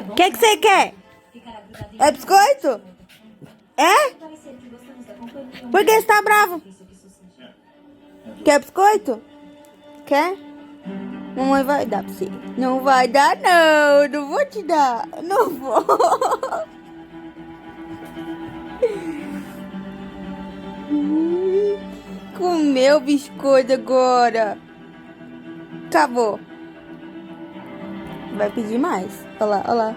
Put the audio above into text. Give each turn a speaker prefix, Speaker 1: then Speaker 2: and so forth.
Speaker 1: O que você quer? É biscoito? É? Por que você tá bravo? Quer biscoito? Quer? Mamãe vai dar pra você. Não vai dar, não. Não vou te dar. Não vou. Comeu o biscoito agora. Acabou. Vai pedir mais. Olha lá, olha lá.